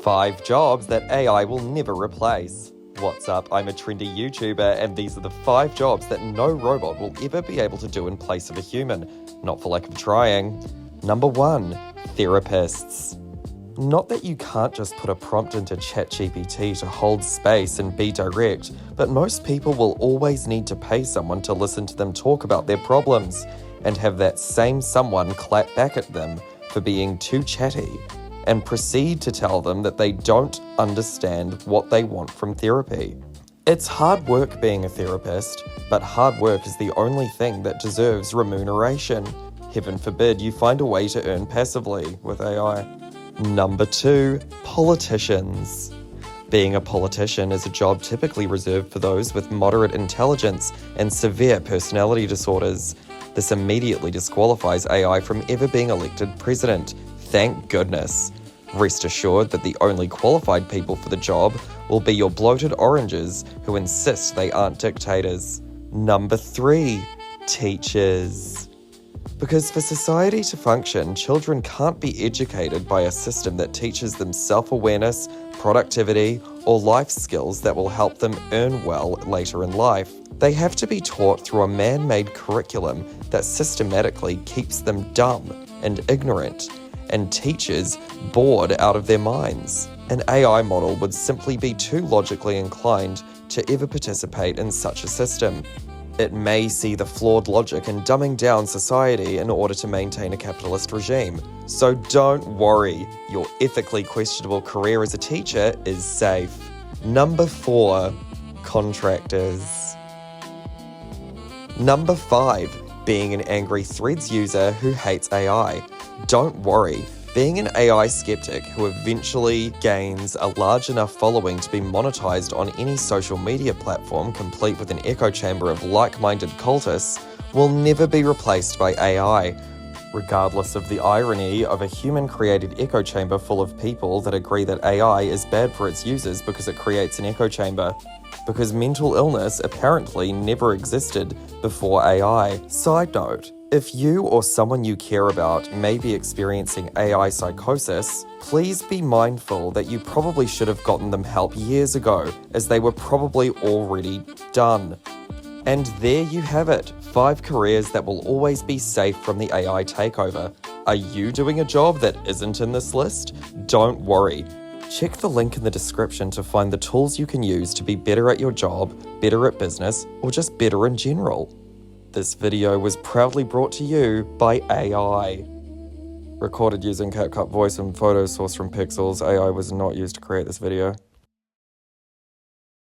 5 jobs that AI will never replace. What's up? I'm a trendy YouTuber, and these are the 5 jobs that no robot will ever be able to do in place of a human, not for lack of trying. Number 1, therapists. Not that you can't just put a prompt into ChatGPT to hold space and be direct, but most people will always need to pay someone to listen to them talk about their problems, and have that same someone clap back at them for being too chatty, and proceed to tell them that they don't understand what they want from therapy. It's hard work being a therapist, but hard work is the only thing that deserves remuneration. Heaven forbid you find a way to earn passively with AI. Number 2, politicians. Being a politician is a job typically reserved for those with moderate intelligence and severe personality disorders. This immediately disqualifies AI from ever being elected president. Thank goodness. Rest assured that the only qualified people for the job will be your bloated oranges who insist they aren't dictators. Number 3, teachers. Because for society to function, children can't be educated by a system that teaches them self-awareness, productivity, or life skills that will help them earn well later in life. They have to be taught through a man-made curriculum that systematically keeps them dumb and ignorant, and teachers bored out of their minds. An AI model would simply be too logically inclined to ever participate in such a system. It may see the flawed logic in dumbing down society in order to maintain a capitalist regime. So don't worry, your ethically questionable career as a teacher is safe. Number 4, contractors. Number 5, being an angry Threads user who hates AI. Don't worry, being an AI skeptic who eventually gains a large enough following to be monetized on any social media platform complete with an echo chamber of like-minded cultists will never be replaced by AI, regardless of the irony of a human-created echo chamber full of people that agree that AI is bad for its users because it creates an echo chamber. Because mental illness apparently never existed before AI. Side note, if you or someone you care about may be experiencing AI psychosis, please be mindful that you probably should have gotten them help years ago, as they were probably already done. And there you have it, 5 careers that will always be safe from the AI takeover. Are you doing a job that isn't in this list? Don't worry. Check the link in the description to find the tools you can use to be better at your job, better at business, or just better in general. This video was proudly brought to you by AI. Recorded using CapCut voice and photos sourced from Pixels. AI was not used to create this video.